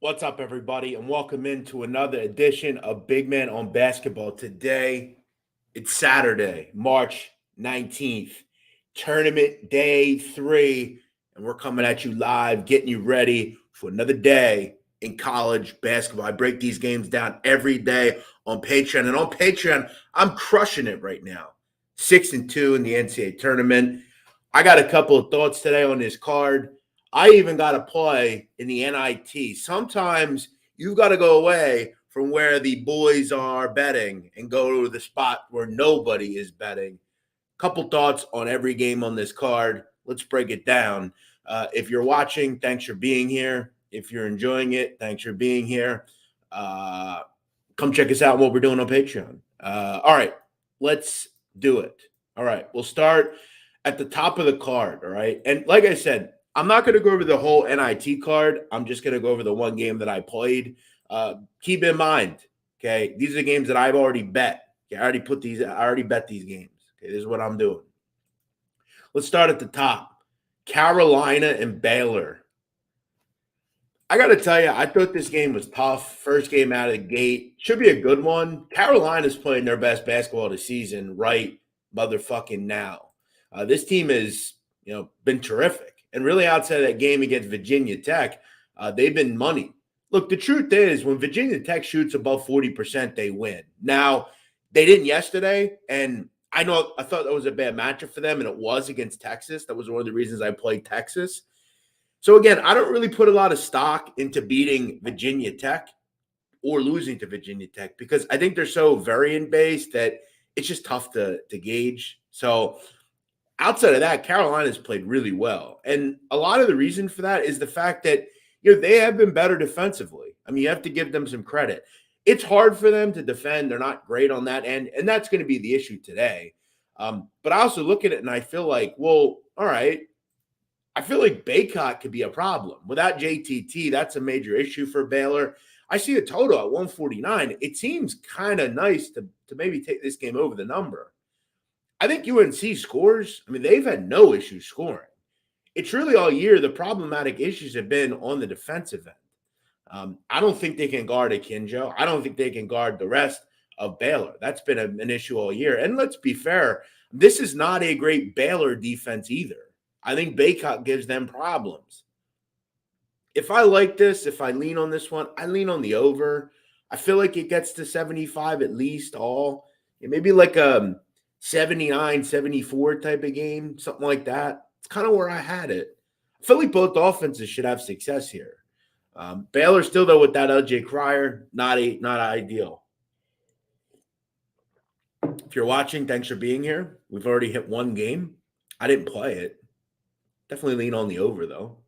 What's up, everybody, and welcome into another edition of Big Man on Basketball. Today, it's Saturday, March 19th, tournament day 3, and we're coming at you live, getting you ready for another day in college basketball. I break these games down every day on Patreon, and on Patreon, I'm crushing it right now. 6-2 in the Ncaa tournament. I got a couple of thoughts today on this card. I even got to play in the NIT. Sometimes you've got to go away from where the boys are betting and go to the spot where nobody is betting. Couple thoughts on every game on this card. Let's break it down. If you're watching, thanks for being here. If you're enjoying it, thanks for being here. Come check us out on what we're doing on Patreon. All right, let's do it. All right, we'll start at the top of the card. All right, and like I said, I'm not going to go over the whole NIT card. I'm just going to go over the one game that I played. Keep in mind, okay, these are the games that I've already bet. Okay, I already bet these games. Okay, this is what I'm doing. Let's start at the top. Carolina and Baylor. I got to tell you, I thought this game was tough. First game out of the gate. Should be a good one. Carolina's playing their best basketball of the season right motherfucking now. This team has, been terrific. And really outside of that game against Virginia Tech, they've been money. Look, the truth is when Virginia Tech shoots above 40%, they win. Now, they didn't yesterday, and I thought that was a bad matchup for them, and it was against Texas. That was one of the reasons I played Texas. So, again, I don't really put a lot of stock into beating Virginia Tech or losing to Virginia Tech because I think they're so variant-based that it's just tough to gauge. So, outside of that, Carolina's played really well. And a lot of the reason for that is the fact that, they have been better defensively. I mean, you have to give them some credit. It's hard for them to defend. They're not great on that end, and that's going to be the issue today. But I also look at it and I feel like, well, all right, I feel like Baycott could be a problem. Without JTT, that's a major issue for Baylor. I see a total at 149. It seems kind of nice to maybe take this game over the number. I think UNC scores. I mean, they've had no issues scoring. It's really all year. The problematic issues have been on the defensive end. I don't think they can guard Akinjo. I don't think they can guard the rest of Baylor. That's been an issue all year. And let's be fair, this is not a great Baylor defense either. I think Baycott gives them problems. If I like this, if I lean on this one, I lean on the over. I feel like it gets to 75 at least all. Maybe like a 79, 74 type of game, something like that. It's kind of where I had it. I feel like both offenses should have success here. Baylor still, though, with that LJ Cryer, not ideal. If you're watching, thanks for being here. We've already hit one game. I didn't play it. Definitely lean on the over, though.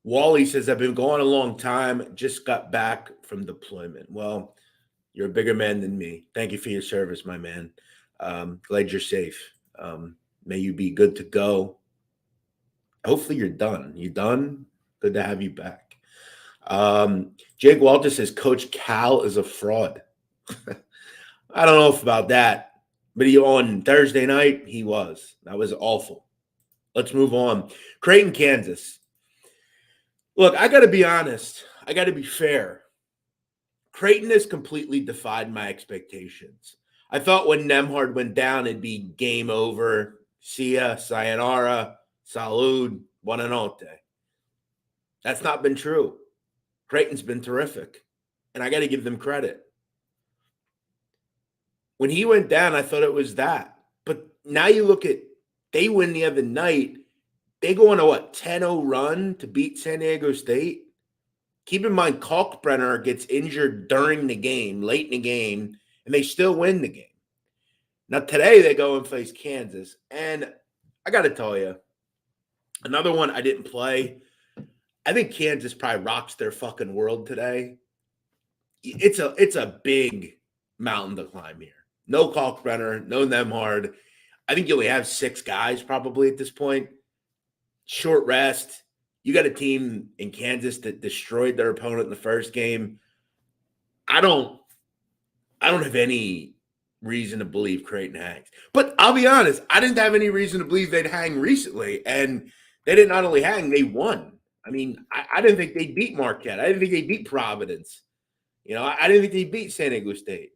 Wally says, I've been gone a long time, just got back from deployment. Well, you're a bigger man than me. Thank you for your service, my man. Glad you're safe. May you be good to go. Hopefully you're done. You done? Good to have you back. Jake Walter says, Coach Cal is a fraud. I don't know about that, but on Thursday night, he was. That was awful. Let's move on. Creighton, Kansas. Look, I got to be honest. I got to be fair. Creighton has completely defied my expectations. I thought when Nembhard went down, it'd be game over. See ya, sayonara, salud, buona notte. That's not been true. Creighton's been terrific, and I got to give them credit. When he went down, I thought it was that. But now you look at, they win the other night. They go on a, 10-0 run to beat San Diego State? Keep in mind, Kalkbrenner gets injured during the game, late in the game, and they still win the game. Now, today they go and face Kansas. And I got to tell you, another one I didn't play. I think Kansas probably rocks their fucking world today. It's a big mountain to climb here. No Kalkbrenner, no Nembhard. I think you only have 6 guys probably at this point. Short rest. You got a team in Kansas that destroyed their opponent in the first game. I don't have any reason to believe Creighton hangs. But I'll be honest, I didn't have any reason to believe they'd hang recently. And they did not only hang, they won. I mean, I didn't think they beat Marquette. I didn't think they beat Providence. I didn't think they beat San Diego State.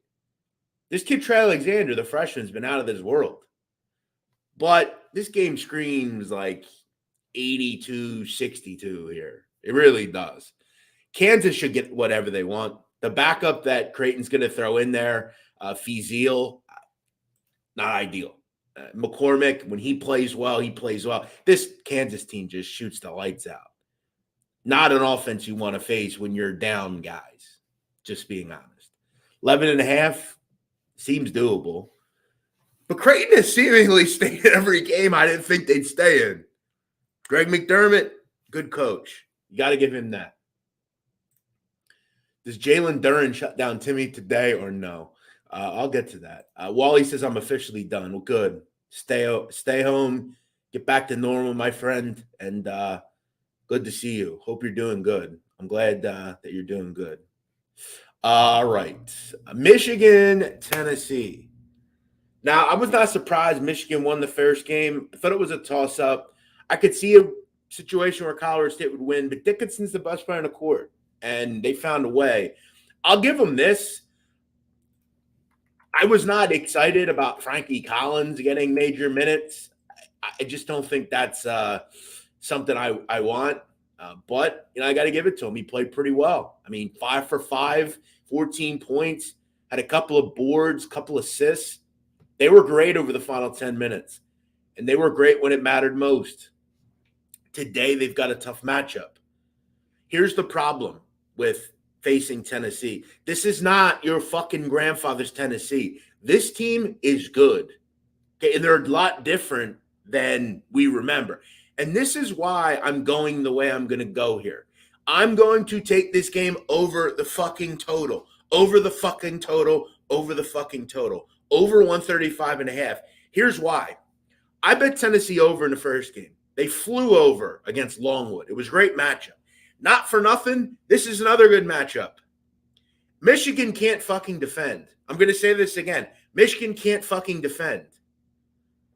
This kid, Trey Alexander, the freshman, has been out of this world. But this game screams like 82-62 here. It really does. Kansas should get whatever they want. The backup that Creighton's going to throw in there, Feazil, not ideal. McCormick, when he plays well, he plays well. This Kansas team just shoots the lights out. Not an offense you want to face when you're down guys, just being honest. 11.5 seems doable. But Creighton has seemingly stayed in every game I didn't think they'd stay in. Greg McDermott, good coach. You got to give him that. Does Jalen Duren shut down Timmy today or no? I'll get to that. Wally says I'm officially done. Well, good. Stay home. Get back to normal, my friend. And good to see you. Hope you're doing good. I'm glad that you're doing good. All right. Michigan, Tennessee. Now, I was not surprised Michigan won the first game. I thought it was a toss-up. I could see a situation where Colorado State would win, but Dickinson's the best player on the court, and they found a way. I'll give them this. I was not excited about Frankie Collins getting major minutes. I just don't think that's something I want. But, I got to give it to him. He played pretty well. 5 for 5, 14 points, had a couple of boards, couple assists. They were great over the final 10 minutes, and they were great when it mattered most. Today, they've got a tough matchup. Here's the problem with facing Tennessee. This is not your fucking grandfather's Tennessee. This team is good. Okay, and they're a lot different than we remember. And this is why I'm going the way I'm going to go here. I'm going to take this game over the fucking total. Over the fucking total. Over the fucking total. Over 135.5. Here's why. I bet Tennessee over in the first game. They flew over against Longwood. It was a great matchup. Not for nothing, this is another good matchup. Michigan can't fucking defend. I'm going to say this again. Michigan can't fucking defend.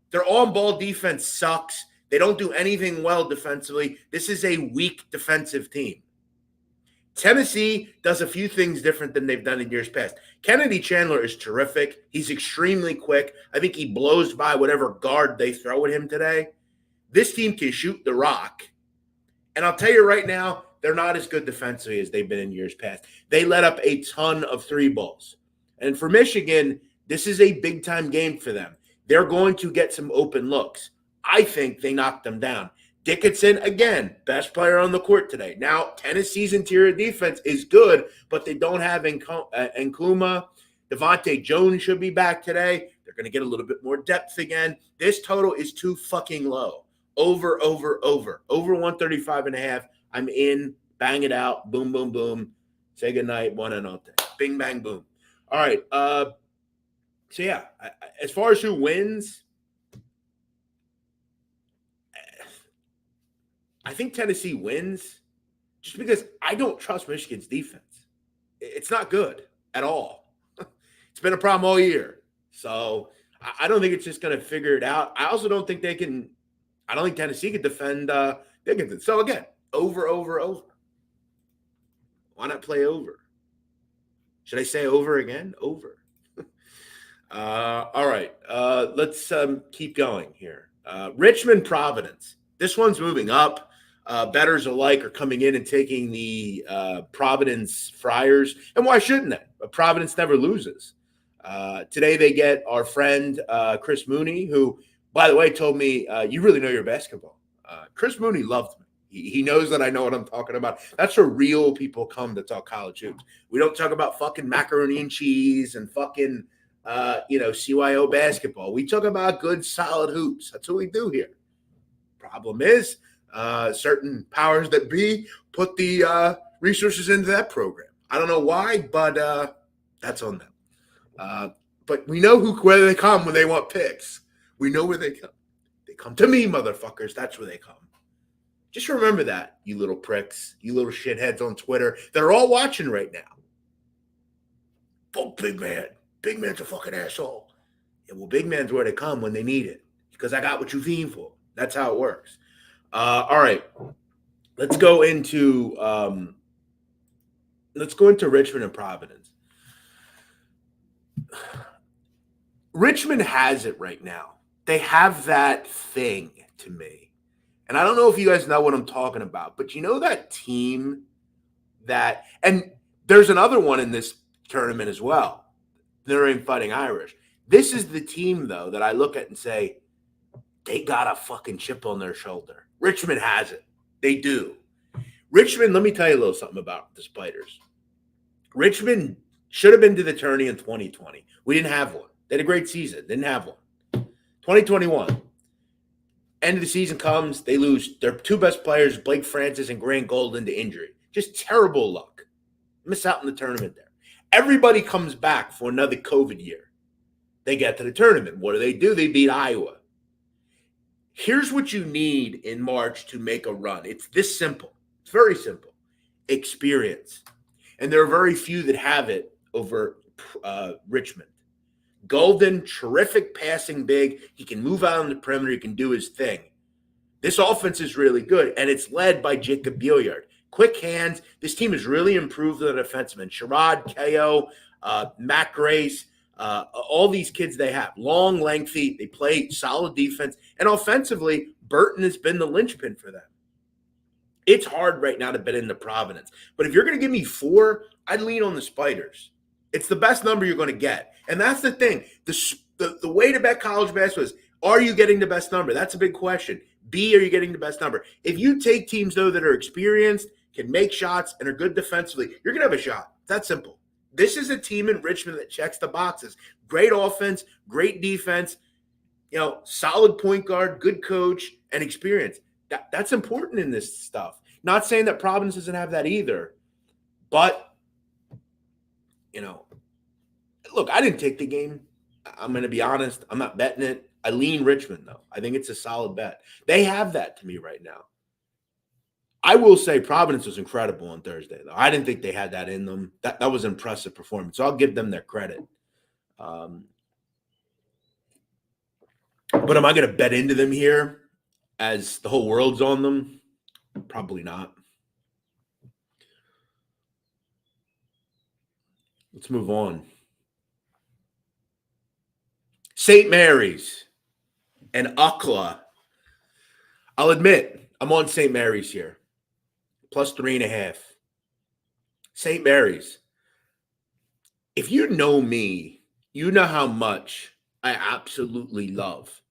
Their on-ball defense sucks. They don't do anything well defensively. This is a weak defensive team. Tennessee does a few things different than they've done in years past. Kennedy Chandler is terrific. He's extremely quick. I think he blows by whatever guard they throw at him today. This team can shoot the rock. And I'll tell you right now, they're not as good defensively as they've been in years past. They let up a ton of 3 balls. And for Michigan, this is a big-time game for them. They're going to get some open looks. I think they knocked them down. Dickinson, again, best player on the court today. Now, Tennessee's interior defense is good, but they don't have Ncaa. Devontae Jones should be back today. They're going to get a little bit more depth again. This total is too fucking low. Over 135.5. I'm in. Bang it out. Boom, boom, boom. Say goodnight. Buona notte. Bing, bang, boom. All right. So, yeah, as far as who wins, I think Tennessee wins just because I don't trust Michigan's defense. It's not good at all. It's been a problem all year. So I don't think it's just going to figure it out. I also don't think they can – I don't think Tennessee can defend Dickinson. So, again, over. Why not play over? Should I say over again? Over. All right. Let's keep going here. Richmond, Providence. This one's moving up. Bettors alike are coming in and taking the Providence Friars. And why shouldn't they? Providence never loses. Today they get our friend Chris Mooney, who, by the way, told me, you really know your basketball. Chris Mooney loved me. He knows that I know what I'm talking about. That's where real people come to talk college hoops. We don't talk about fucking macaroni and cheese and fucking, CYO basketball. We talk about good, solid hoops. That's what we do here. Problem is, certain powers that be put the resources into that program. I don't know why, but that's on them. But we know where they come when they want picks. We know where they come. They come to me, motherfuckers. That's where they come. Just remember that, you little pricks, you little shitheads on Twitter. They're all watching right now. Fuck Big Man. Big Man's a fucking asshole. Yeah, well, Big Man's where they come when they need it because I got what you fiend for. That's how it works. All right. let's go into Richmond and Providence. Richmond has it right now. They have that thing to me. And I don't know if you guys know what I'm talking about, but you know that team that, and there's another one in this tournament as well. They're in Fighting Irish. This is the team, though, that I look at and say, they got a fucking chip on their shoulder. Richmond has it. They do. Richmond, let me tell you a little something about the Spiders. Richmond should have been to the tourney in 2020. We didn't have one. They had a great season. Didn't have one. 2021. End of the season comes. They lose their two best players, Blake Francis and Grant Golden, to injury. Just terrible luck. Miss out in the tournament there. Everybody comes back for another COVID year. They get to the tournament. What do? They beat Iowa. Here's what you need in March to make a run. It's this simple. It's very simple. Experience. And there are very few that have it over Richmond. Golden, terrific passing big. He can move out on the perimeter. He can do his thing. This offense is really good, and it's led by Jacob Billiard. Quick hands. This team has really improved the defensemen. Sherrod, Ko, Matt Grace, all these kids they have. Long, lengthy. They play solid defense. And offensively, Burton has been the linchpin for them. It's hard right now to bet into Providence. But if you're going to give me 4, I'd lean on the Spiders. It's the best number you're going to get. And that's the thing. The way to bet college basketball is, are you getting the best number? That's a big question. B, are you getting the best number? If you take teams, though, that are experienced, can make shots, and are good defensively, you're going to have a shot. That's simple. This is a team in Richmond that checks the boxes. Great offense, great defense, solid point guard, good coach, and experience. That's important in this stuff. Not saying that Providence doesn't have that either. But, look, I didn't take the game. I'm going to be honest. I'm not betting it. I lean Richmond, though. I think it's a solid bet. They have that to me right now. I will say Providence was incredible on Thursday, though. I didn't think they had that in them. That was an impressive performance. So I'll give them their credit. But am I going to bet into them here as the whole world's on them? Probably not. Let's move on. St. Mary's and UCLA. I'll admit, I'm on St. Mary's here. Plus 3.5. St. Mary's. If you know me, you know how much I absolutely love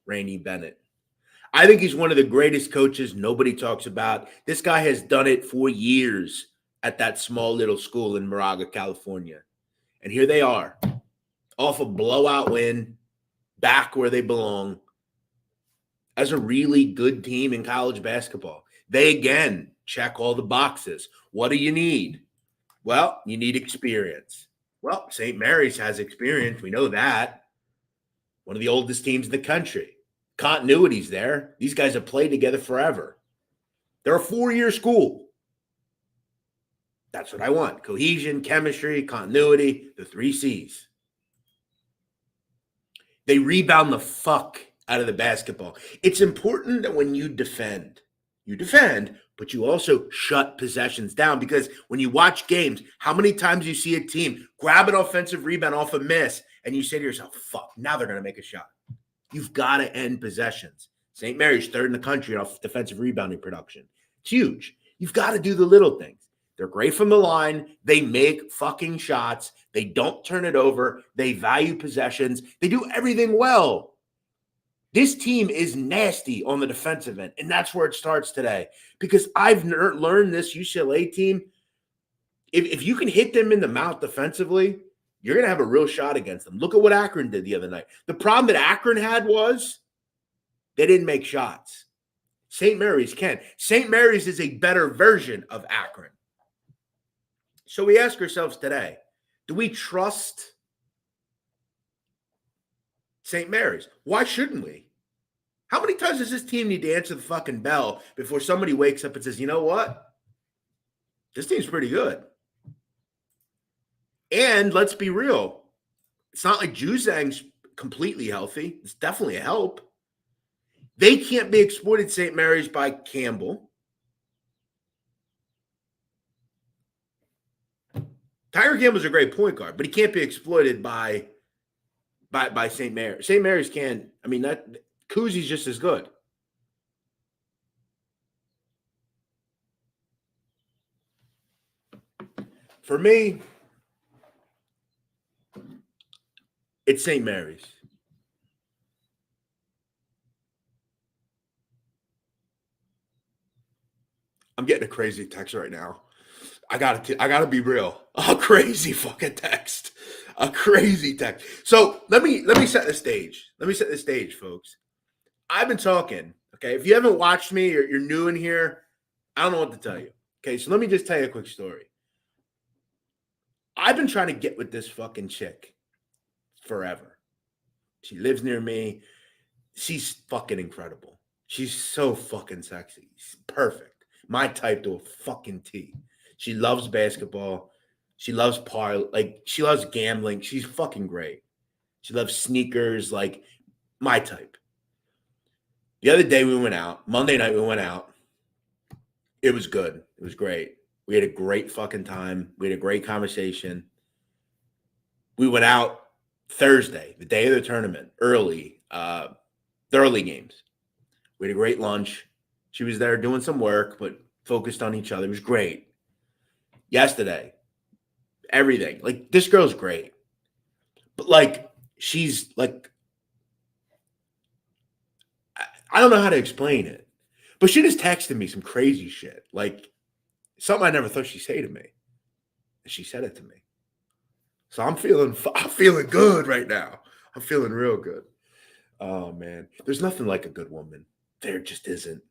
Randy Bennett. I think he's one of the greatest coaches nobody talks about. This guy has done it for years at that small little school in Moraga, California. And here they are, off a blowout win, back where they belong, as a really good team in college basketball. They, again, check all the boxes. What do you need? Well, you need experience. Well, St. Mary's has experience. We know that. One of the oldest teams in the country. Continuity's there. These guys have played together forever. They're a 4-year school. That's what I want. Cohesion, chemistry, continuity, the 3 C's. They rebound the fuck out of the basketball. It's important that when you defend, but you also shut possessions down, because when you watch games, how many times you see a team grab an offensive rebound off a miss and you say to yourself, fuck, now they're going to make a shot. You've got to end possessions. St. Mary's 3rd in the country off defensive rebounding production. It's huge. You've got to do the little things. They're great from the line. They make fucking shots. They don't turn it over. They value possessions. They do everything well. This team is nasty on the defensive end, and that's where it starts today. Because I've learned this UCLA team, if you can hit them in the mouth defensively, you're going to have a real shot against them. Look at what Akron did the other night. The problem that Akron had was they didn't make shots. St. Mary's can. St. Mary's is a better version of Akron. So we ask ourselves today, do we trust St. Mary's? Why shouldn't we? How many times does this team need to answer the fucking bell before somebody wakes up and says, you know what? This team's pretty good. And let's be real. It's not like Juzang's completely healthy. It's definitely a help. They can't be exploited, St. Mary's, by Campbell. Tiger Campbell's a great point guard, but he can't be exploited by St. Mary's. St. Mary's can't. I mean, that Kuzie's just as good. For me, it's St. Mary's. I'm getting a crazy text right now. I gotta be real. A crazy fucking text. A crazy text. So let me set the stage. Let me set the stage, folks. I've been talking. Okay, if you haven't watched me or you're new in here, I don't know what to tell you. Okay, so let me just tell you a quick story. I've been trying to get with this fucking chick forever. She lives near me. She's fucking incredible. She's so fucking sexy. She's perfect. My type to a fucking T. She loves basketball. She loves she loves gambling. She's fucking great. She loves sneakers, like my type. The other day we went out. Monday night we went out. It was good. It was great. We had a great fucking time. We had a great conversation. We went out Thursday, the day of the tournament, early, the early games. We had a great lunch. She was there doing some work, but focused on each other. It was great. Yesterday, everything. Like, this girl's great. But, like, she's, like, I don't know how to explain it. But she just texted me some crazy shit. Like, something I never thought she'd say to me. And she said it to me. So I'm feeling good right now. I'm feeling real good. Oh, man. There's nothing like a good woman. There just isn't.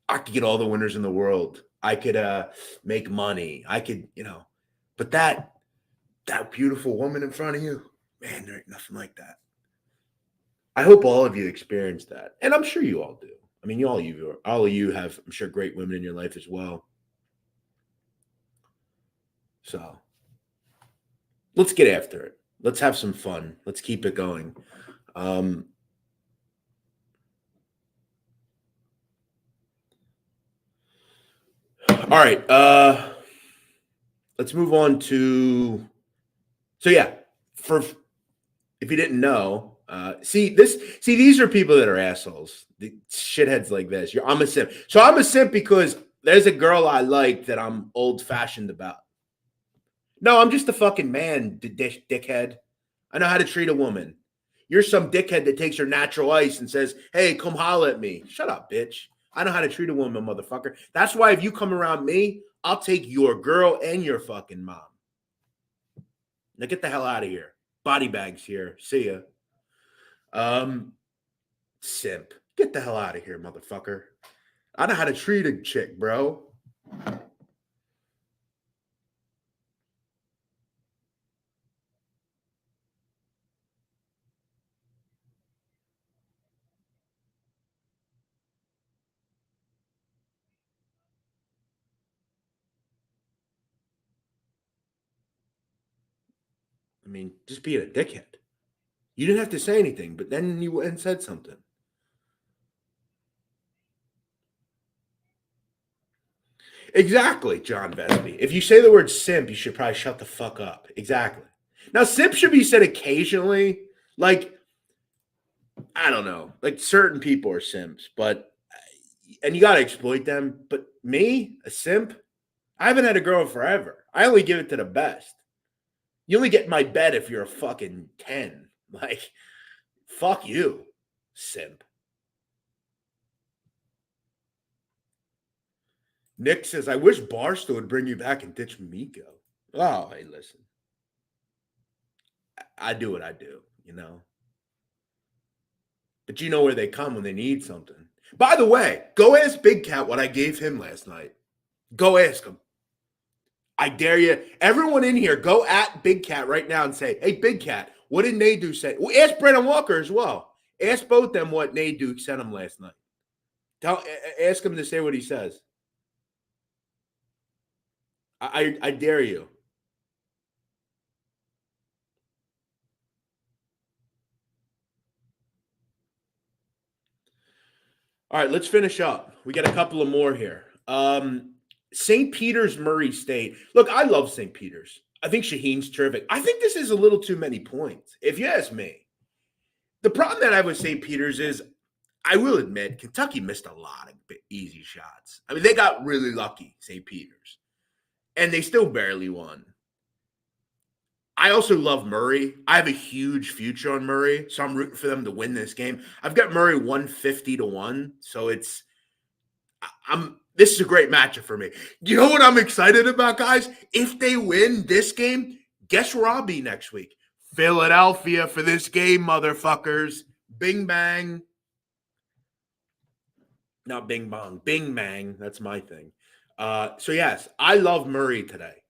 I could get all the winners in the world. I could make money. I could, but that beautiful woman in front of you, man, there ain't nothing like that. I hope all of you experience that. And I'm sure you all do. I mean, all of you have, I'm sure, great women in your life as well. So let's get after it. Let's have some fun. Let's keep it going. All right. Let's move on to. So yeah, if you didn't know, these are people that are assholes. The shitheads like this. I'm a simp. So I'm a simp because there's a girl I like that I'm old fashioned about. No, I'm just a fucking man, dickhead. I know how to treat a woman. You're some dickhead that takes her natural ice and says, "Hey, come holler at me." Shut up, bitch. I know how to treat a woman, motherfucker. That's why if you come around me, I'll take your girl and your fucking mom. Now get the hell out of here. Body bags here. See ya. Simp. Get the hell out of here, motherfucker. I know how to treat a chick, bro. I mean, just being a dickhead. You didn't have to say anything, but then you went and said something. Exactly, John Vesby. If you say the word simp, you should probably shut the fuck up. Exactly. Now, simp should be said occasionally. Like, I don't know. Like, certain people are simps, and you got to exploit them. But me, a simp, I haven't had a girl forever. I only give it to the best. You only get in my bed if you're a fucking 10. Like, fuck you, simp. Nick says, I wish Barstool would bring you back and ditch Miko. Oh, hey, listen. I do what I do, But you know where they come when they need something. By the way, go ask Big Cat what I gave him last night. Go ask him. I dare you. Everyone in here, go at Big Cat right now and say, hey, Big Cat, what did Nadu say? Well, ask Brandon Walker as well. Ask both them what Nadu sent him last night. Ask him to say what he says. I dare you. All right, let's finish up. We got a couple of more here. St. Peter's, Murray State. Look, I love St. Peter's. I think Shaheen's terrific. I think this is a little too many points, if you ask me. The problem that I have with St. Peter's is, I will admit, Kentucky missed a lot of easy shots. I mean, they got really lucky, St. Peter's, and they still barely won. I also love Murray. I have a huge future on Murray, so I'm rooting for them to win this game. I've got Murray 150-1, so this is a great matchup for me. You know what I'm excited about, guys? If they win this game, guess where I'll be next week? Philadelphia for this game, motherfuckers. Bing bang. Not bing bong. Bing bang. That's my thing. So yes, I love Murray today.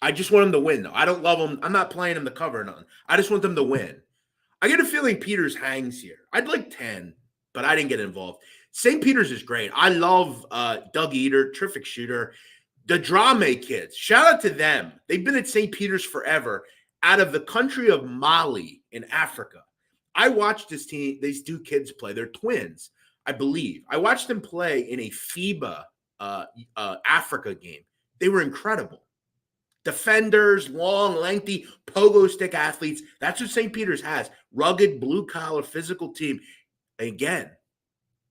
I just want him to win, though. I don't love him. I'm not playing him to cover none. I just want them to win. I get a feeling Peters hangs here. I'd like 10, but I didn't get involved. St. Peter's is great. I love Doug Eater, terrific shooter. The Drame kids, shout out to them. They've been at St. Peter's forever, out of the country of Mali in Africa. I watched these two kids play. They're twins, I believe. I watched them play in a FIBA Africa game. They were incredible. Defenders, long, lengthy, pogo stick athletes. That's what St. Peter's has. Rugged, blue-collar, physical team. Again,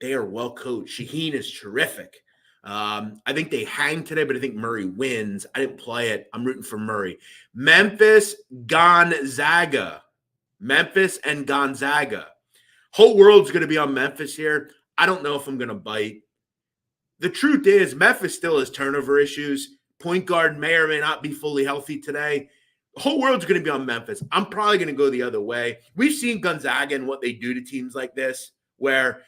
they are well coached. Shaheen is terrific. I think they hang today, but I think Murray wins. I didn't play it. I'm rooting for Murray. Memphis, Gonzaga. Memphis and Gonzaga. Whole world's going to be on Memphis here. I don't know if I'm going to bite. The truth is, Memphis still has turnover issues. Point guard may or may not be fully healthy today. The whole world's going to be on Memphis. I'm probably going to go the other way. We've seen Gonzaga and what they do to teams like this, where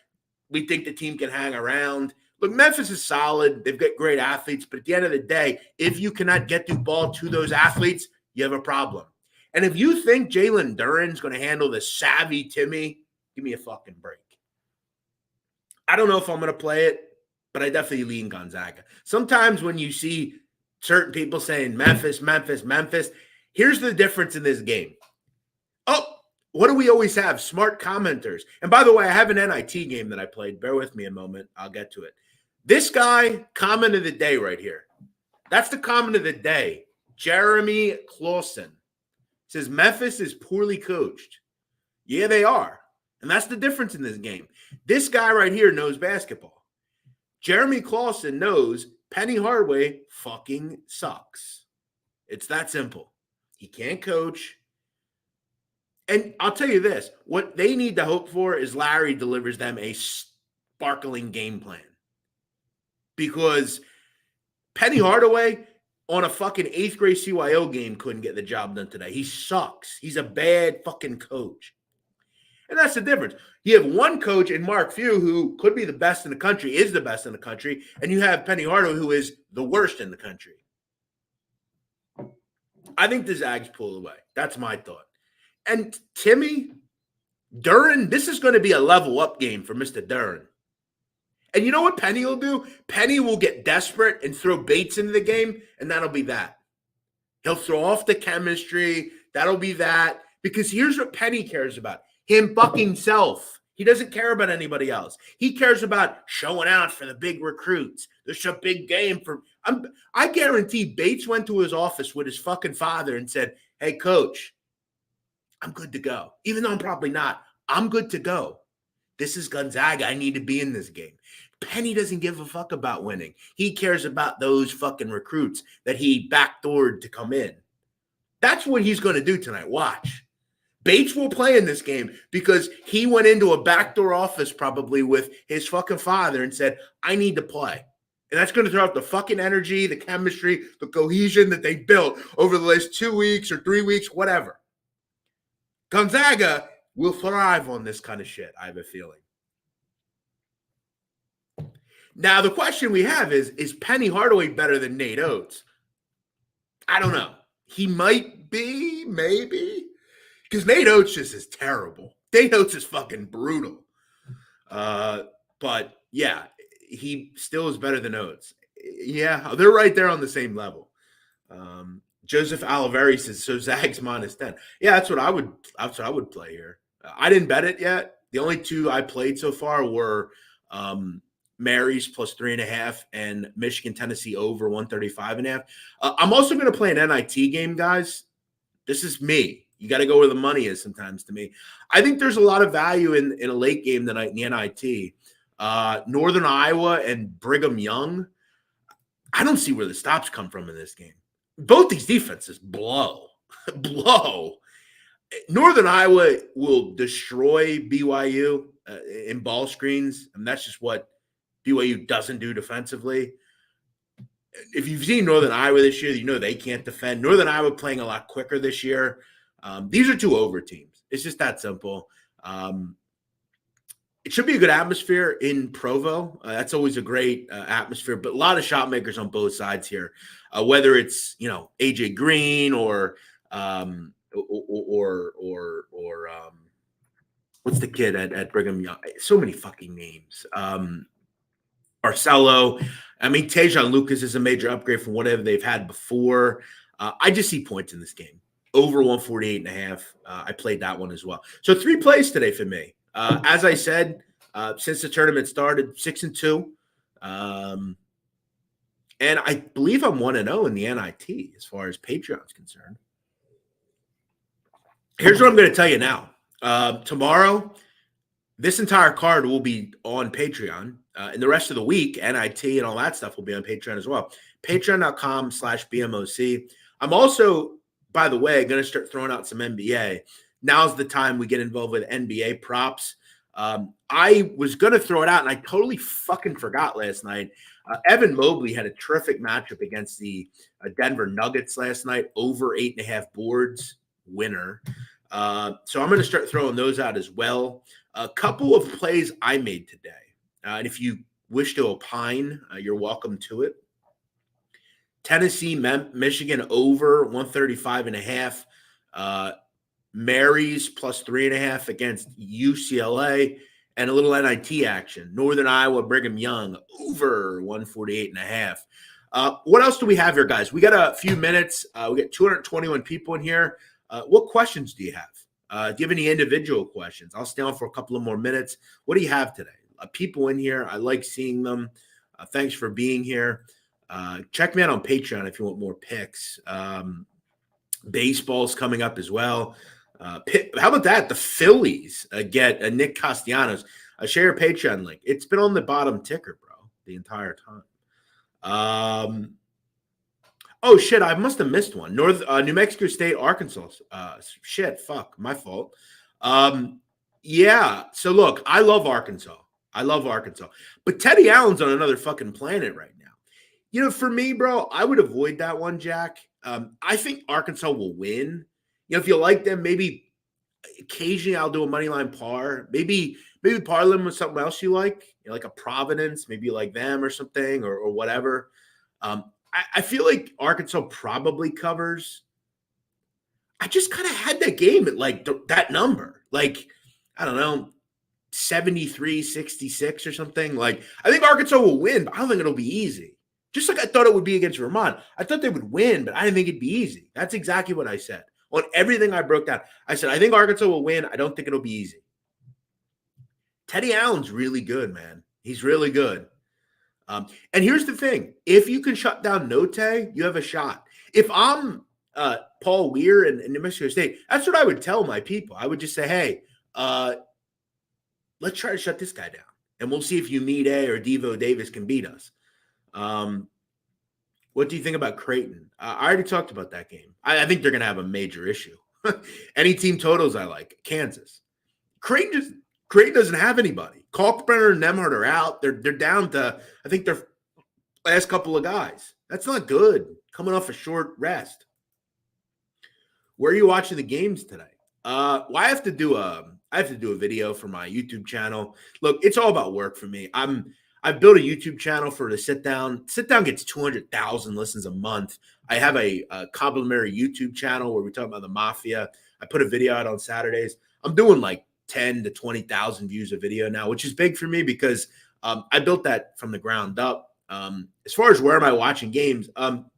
we think the team can hang around. Look, Memphis is solid. They've got great athletes. But at the end of the day, if you cannot get the ball to those athletes, you have a problem. And if you think Jalen Duren's going to handle the savvy Timmy, give me a fucking break. I don't know if I'm going to play it, but I definitely lean Gonzaga. Sometimes when you see certain people saying Memphis, Memphis, Memphis, here's the difference in this game. Oh, what do we always have? Smart commenters. And by the way, I have an NIT game that I played. Bear with me a moment. I'll get to it. This guy, comment of the day right here. That's the comment of the day. Jeremy Clausen says Memphis is poorly coached. Yeah, they are. And that's the difference in this game. This guy right here knows basketball. Jeremy Clausen knows Penny Hardaway fucking sucks. It's that simple. He can't coach. And I'll tell you this, what they need to hope for is Larry delivers them a sparkling game plan. Because Penny Hardaway on a fucking 8th grade CYO game couldn't get the job done today. He sucks. He's a bad fucking coach. And that's the difference. You have one coach in Mark Few who could be the best in the country, is the best in the country, and you have Penny Hardaway who is the worst in the country. I think the Zags pull away. That's my thought. And Timmy, Duren, this is going to be a level up game for Mr. Duren. And you know what Penny will do? Penny will get desperate and throw Bates into the game, and that'll be that. He'll throw off the chemistry. That'll be that. Because here's what Penny cares about. Him fucking self. He doesn't care about anybody else. He cares about showing out for the big recruits. There's a big game for – I guarantee Bates went to his office with his fucking father and said, hey, coach, I'm good to go. Even though I'm probably not. I'm good to go. This is Gonzaga. I need to be in this game. Penny doesn't give a fuck about winning. He cares about those fucking recruits that he backdoored to come in. That's what he's going to do tonight. Watch. Bates will play in this game because he went into a backdoor office probably with his fucking father and said, I need to play. And that's going to throw out the fucking energy, the chemistry, the cohesion that they built over the last 2 weeks or 3 weeks, whatever. Gonzaga will thrive on this kind of shit, I have a feeling. Now, the question we have is Penny Hardaway better than Nate Oates? I don't know. He might be, maybe. Because Nate Oates just is terrible. Nate Oates is fucking brutal. But, yeah, he still is better than Oates. Yeah, they're right there on the same level. Joseph Oliveri says, so Zags -10. Yeah, that's what I would play here. I didn't bet it yet. The only two I played so far were Mary's plus 3.5, and Michigan, Tennessee over 135.5. I'm also going to play an NIT game, guys. This is me. You got to go where the money is sometimes to me. I think there's a lot of value in a late game tonight in the NIT. Northern Iowa and Brigham Young. I don't see where the stops come from in this game. Both these defenses blow. Northern Iowa will destroy BYU in ball screens, and that's just what BYU doesn't do defensively. If you've seen Northern Iowa this year, you know they can't defend. Northern Iowa playing a lot quicker this year. These are two over teams. It's just that simple. It should be a good atmosphere in Provo. That's always a great atmosphere, but a lot of shot makers on both sides here. Whether it's AJ Green or what's the kid at Brigham Young? So many fucking names. Barcelo. I mean, Tejan Lucas is a major upgrade from whatever they've had before. I just see points in this game. Over 148.5. I played that one as well. So 3 plays today for me. As I said, since the tournament started, 6-2. And I believe I'm 1-0 in the NIT as far as Patreon's concerned. Here's what I'm going to tell you now. Tomorrow, this entire card will be on Patreon. And the rest of the week, NIT and all that stuff will be on Patreon as well. Patreon.com/BMOC. I'm also, by the way, going to start throwing out some NBA. Now's the time we get involved with NBA props. I was going to throw it out, and I totally fucking forgot last night. Evan Mobley had a terrific matchup against the Denver Nuggets last night, over 8.5 boards, winner. So I'm going to start throwing those out as well. A couple of plays I made today. And if you wish to opine, you're welcome to it. Tennessee, Michigan over 135.5. Mary's plus 3.5 against UCLA, and a little NIT action. Northern Iowa, Brigham Young over 148.5. What else do we have here, guys? We got a few minutes. We got 221 people in here. What questions do you have? Do you have any individual questions? I'll stay on for a couple of more minutes. What do you have today? People in here. I like seeing them. Thanks for being here. Check me out on Patreon if you want more picks. Baseball's coming up as well. How about that? The Phillies get Nick Castellanos. Share your Patreon link. It's been on the bottom ticker, bro, the entire time. Oh, shit, I must have missed one. New Mexico State, Arkansas. Shit, fuck, my fault. Yeah, so look, I love Arkansas. But Teddy Allen's on another fucking planet right now. For me, bro, I would avoid that one, Jack. I think Arkansas will win. If you like them, maybe occasionally I'll do a money line par. Maybe parlay them with something else you like a Providence. Maybe you like them or something or whatever. I feel like Arkansas probably covers. I just kind of had that game at that number. I don't know, 73-66 or something. I think Arkansas will win, but I don't think it'll be easy. Just like I thought it would be against Vermont. I thought they would win, but I didn't think it'd be easy. That's exactly what I said. On everything I broke down, I said, I think Arkansas will win. I don't think it'll be easy. Teddy Allen's really good, man. He's really good. And here's the thing. If you can shut down Note, you have a shot. If I'm Paul Weir in New Mexico State, that's what I would tell my people. I would just say, hey, let's try to shut this guy down. And we'll see if Umide or Devo Davis can beat us. What do you think about Creighton? I already talked about that game. I think they're going to have a major issue. Any team totals I like. Kansas. Creighton doesn't have anybody. Kalkbrenner and Nemhard are out. They're down to, I think, their last couple of guys. That's not good. Coming off a short rest. Where are you watching the games today? Well, I have to do a video for my YouTube channel. Look, it's all about work for me. I've built a YouTube channel for the Sit Down. Sit Down gets 200,000 listens a month. I have a complimentary YouTube channel where we talk about the mafia. I put a video out on Saturdays. I'm doing 10 to 20,000 views a video now, which is big for me because I built that from the ground up. As far as where am I watching games,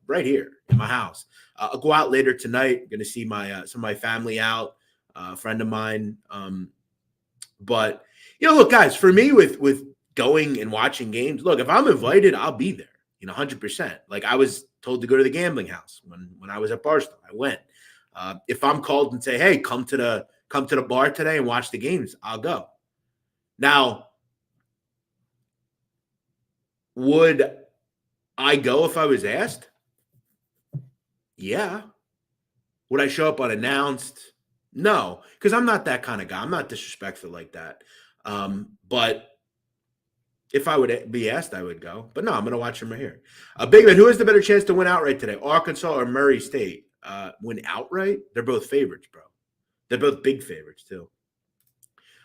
right here in my house. I'll go out later tonight. I'm going to see some of my family out, a friend of mine. But look, guys, for me with going and watching games. Look, if I'm invited, I'll be there, 100%. Like I was told to go to the gambling house when I was at Barstow. I went. If I'm called and say, hey, come to the bar today and watch the games, I'll go. Now, would I go if I was asked? Yeah. Would I show up unannounced? No, because I'm not that kind of guy. I'm not disrespectful like that. But if I would be asked, I would go. But no, I'm going to watch them right here. Big Man, who has the better chance to win outright today? Arkansas or Murray State? Win outright? They're both favorites, bro. They're both big favorites, too.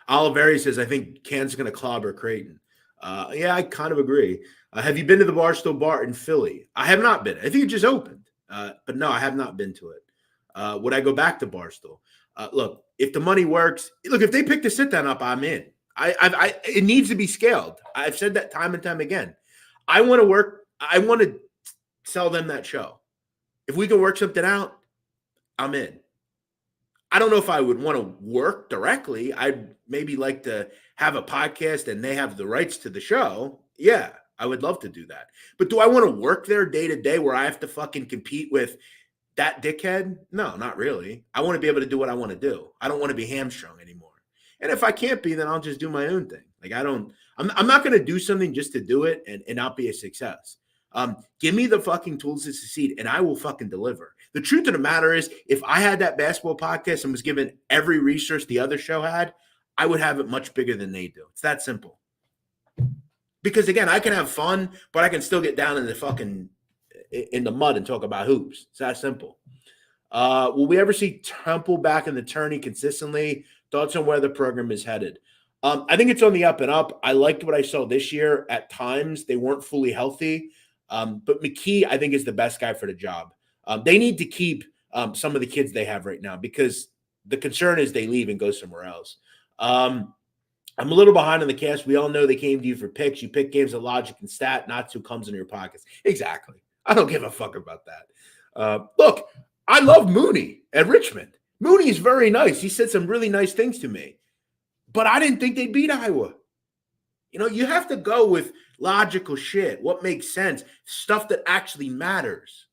Oliveri says, I think Kansas is going to clobber Creighton. Yeah, I kind of agree. Have you been to the Barstow Bar in Philly? I have not been. I think it just opened. But no, I have not been to it. Would I go back to Barstow? Look, if the money works, look, if they pick the sit-down up, I'm in. It needs to be scaled. I've said that time and time again. I want to work. I want to sell them that show. If we can work something out, I'm in. I don't know if I would want to work directly. I'd maybe like to have a podcast and they have the rights to the show. Yeah, I would love to do that. But do I want to work there day to day where I have to fucking compete with that dickhead? No, not really. I want to be able to do what I want to do. I don't want to be hamstrung anymore. And if I can't be, then I'll just do my own thing. Like I'm not going to do something just to do it and not be a success. Give me the fucking tools to succeed and I will fucking deliver. The truth of the matter is, if I had that basketball podcast and was given every resource the other show had, I would have it much bigger than they do. It's that simple. Because again, I can have fun, but I can still get down in the mud and talk about hoops. It's that simple. Will we ever see Temple back in the tourney consistently? Thoughts on where the program is headed? I think it's on the up and up. I liked what I saw this year. At times, they weren't fully healthy. But McKee, I think, is the best guy for the job. They need to keep some of the kids they have right now because the concern is they leave and go somewhere else. I'm a little behind on the cast. We all know they came to you for picks. You pick games of logic and stat, not who comes in your pockets. Exactly. I don't give a fuck about that. Look, I love Mooney at Richmond. Mooney is very nice. He said some really nice things to me. But I didn't think they'd beat Iowa. You have to go with logical shit, what makes sense, stuff that actually matters.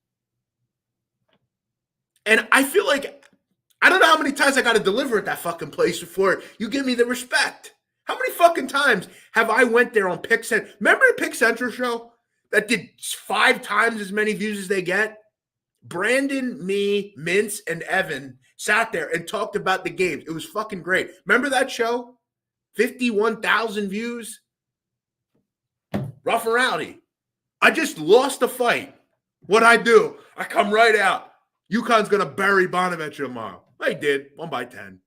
And I feel like, I don't know how many times I got to deliver at that fucking place before you give me the respect. How many fucking times have I went there on Pick Central? Remember the Pick Central show that did 5 times as many views as they get? Brandon, me, Mintz, and Evan sat there and talked about the games. It was fucking great. Remember that show? 51,000 views. Rough and rowdy. I just lost the fight. What'd I do? I come right out. UConn's going to bury Bonaventure tomorrow. I did. 1-10.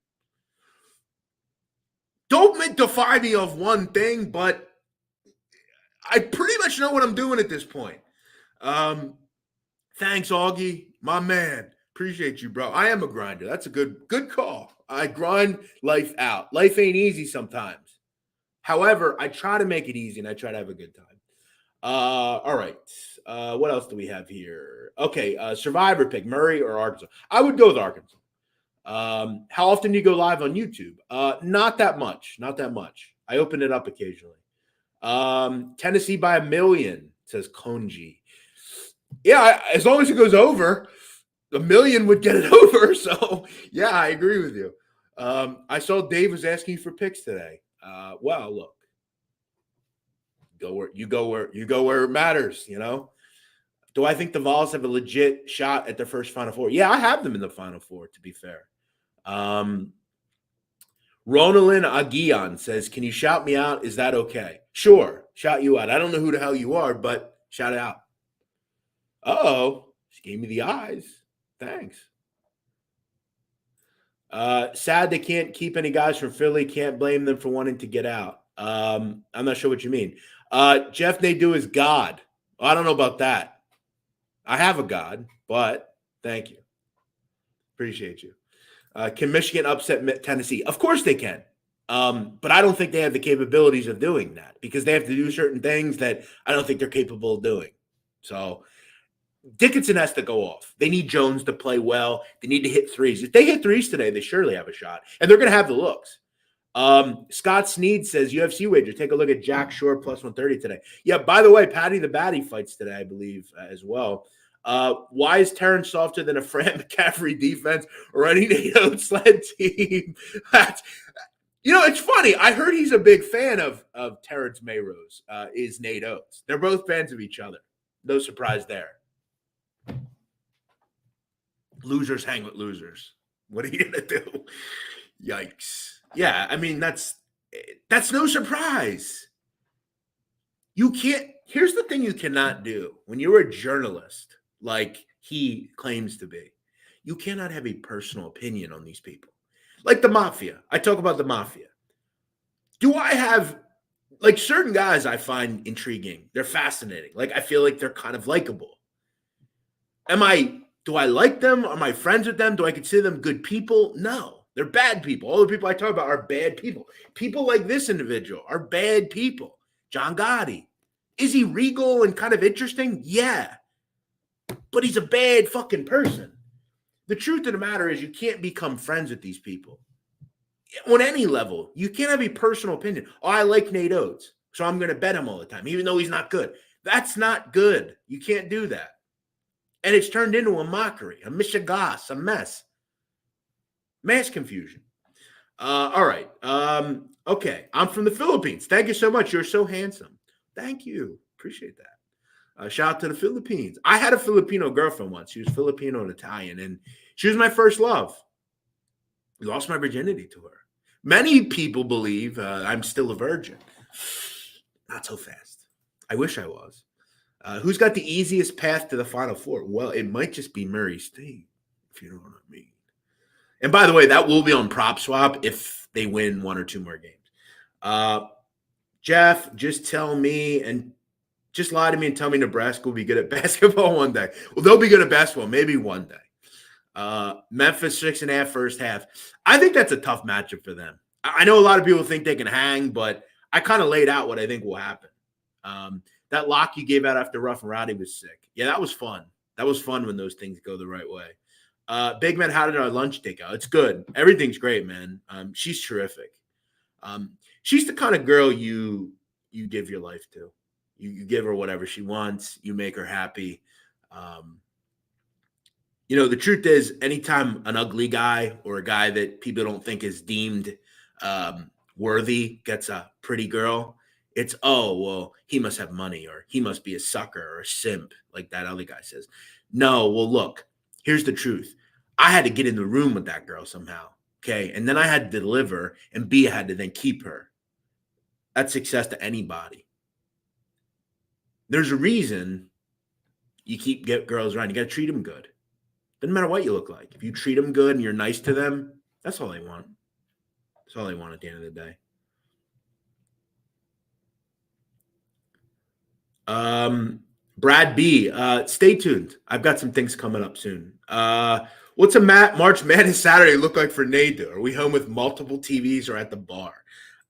Don't defy me of one thing, but I pretty much know what I'm doing at this point. Thanks, Augie. My man. Appreciate you, bro. I am a grinder. That's a good call. I grind life out. Life ain't easy sometimes. However, I try to make it easy and I try to have a good time. All right. What else do we have here? Okay. Survivor pick, Murray or Arkansas? I would go with Arkansas. How often do you go live on YouTube? Not that much. Not that much. I open it up occasionally. Tennessee by 1 million, says Konji. Yeah, as long as it goes over, 1 million would get it over. So, yeah, I agree with you. I saw Dave was asking for picks today. Well, look. You go where it matters, Do I think the Vols have a legit shot at their first Final Four? Yeah, I have them in the Final Four, to be fair. Ronalyn Aguian says, can you shout me out? Is that okay? Sure, shout you out. I don't know who the hell you are, but shout it out. Uh-oh, she gave me the eyes. Thanks. Sad they can't keep any guys from Philly. Can't blame them for wanting to get out. I'm not sure what you mean. Jeff Nadeau is God. I don't know about that. I have a God, but thank you. Appreciate you. Can Michigan upset Tennessee? Of course they can. But I don't think they have the capabilities of doing that because they have to do certain things that I don't think they're capable of doing. So Dickinson has to go off. They need Jones to play well. They need to hit threes. If they hit threes today, they surely have a shot. And they're going to have the looks. Scott Sneed says UFC wager. Take a look at Jack Shore plus 130 today. Yeah, by the way, Patty the Batty fights today, I believe, as well. Why is Terrence softer than a Fran McCaffrey defense or any NATO sled team? It's funny. I heard he's a big fan of Terrence Mayrose, is Nate Oates. They're both fans of each other. No surprise there. Losers hang with losers. What are you going to do? Yikes. Yeah, I mean, that's no surprise. You can't – here's the thing you cannot do. When you're a journalist like he claims to be, you cannot have a personal opinion on these people. Like the mafia. I talk about the mafia. Do I have – like certain guys I find intriguing. They're fascinating. Like I feel like they're kind of likable. Do I like them? Am I friends with them? Do I consider them good people? No. They're bad people. All the people I talk about are bad people. People like this individual are bad people. John Gotti. Is he regal and kind of interesting? Yeah. But he's a bad fucking person. The truth of the matter is you can't become friends with these people. On any level, you can't have a personal opinion. Oh, I like Nate Oates, so I'm going to bet him all the time, even though he's not good. That's not good. You can't do that. And it's turned into a mockery, a mishegas, a mess. Mass confusion. All right. Okay. I'm from the Philippines. Thank you so much. You're so handsome. Thank you. Appreciate that. Shout out to the Philippines. I had a Filipino girlfriend once. She was Filipino and Italian, and she was my first love. I lost my virginity to her. Many people believe I'm still a virgin. Not so fast. I wish I was. Who's got the easiest path to the Final Four? Well, it might just be Murray State, if you know what I mean. And by the way, that will be on Prop Swap if they win one or two more games. Jeff, just tell me and just lie to me and tell me Nebraska will be good at basketball one day. Well, they'll be good at basketball maybe one day. Memphis 6.5 first half. I think that's a tough matchup for them. I know a lot of people think they can hang, but I kind of laid out what I think will happen. That lock you gave out after Rough and Rowdy was sick. Yeah, that was fun. That was fun when those things go the right way. Big Man, how did our lunch take out? It's good. Everything's great, man. She's terrific. She's the kind of girl you give your life to. You give her whatever she wants. You make her happy. The truth is, anytime an ugly guy or a guy that people don't think is deemed worthy gets a pretty girl, it's, oh, well, he must have money or he must be a sucker or a simp, like that other guy says. No, well, look, here's the truth. I had to get in the room with that girl somehow, okay? And then I had to deliver, and B, I had to then keep her. That's success to anybody. There's a reason you get girls around. You got to treat them good. Doesn't matter what you look like. If you treat them good and you're nice to them, that's all they want. That's all they want at the end of the day. Brad B, stay tuned. I've got some things coming up soon. What's a March Madness Saturday look like for Nadu? Are we home with multiple TVs or at the bar?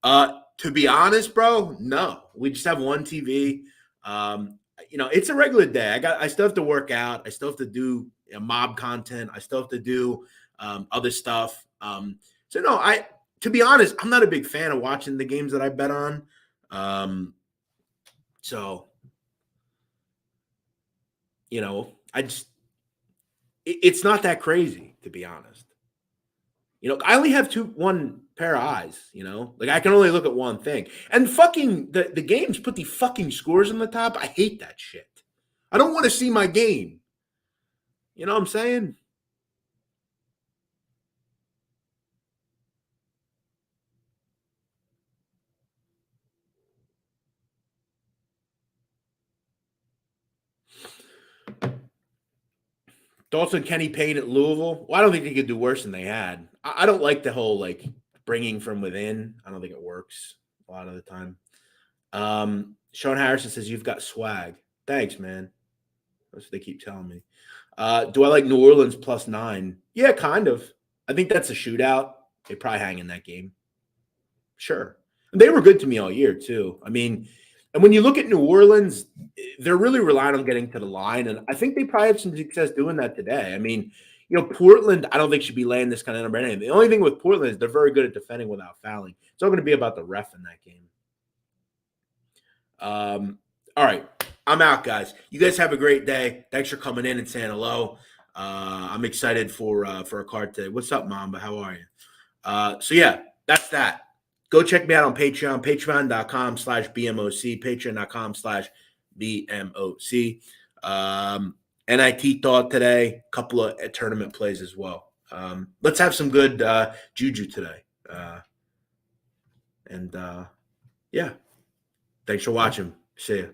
To be honest, bro, no. We just have one TV. It's a regular day. I still have to work out. I still have to do mob content. I still have to do other stuff. To be honest, I'm not a big fan of watching the games that I bet on. It's not that crazy, to be honest. I only have one pair of eyes, like I can only look at one thing. And fucking the games put the fucking scores on the top. I hate that shit. I don't want to see my game. You know what I'm saying? Thoughts on Kenny Payne at Louisville? Well, I don't think they could do worse than they had. I don't like the whole bringing from within. I don't think it works a lot of the time. Sean Harrison says you've got swag. Thanks, man. That's what they keep telling me. Do I like New Orleans +9? Yeah, kind of. I think that's a shootout. They probably hang in that game. Sure. And they were good to me all year too. I mean, and when you look at New Orleans, they're really relying on getting to the line. And I think they probably have some success doing that today. I mean, Portland, I don't think should be laying this kind of number anything. The only thing with Portland is they're very good at defending without fouling. It's all going to be about the ref in that game. All right. I'm out, guys. You guys have a great day. Thanks for coming in and saying hello. I'm excited for a card today. What's up, Mamba? How are you? So yeah, that's that. Go check me out on Patreon, patreon.com/BMOC, patreon.com/BMOC. NIT thought today, a couple of tournament plays as well. Let's have some good juju today. Yeah. Thanks for watching. See ya.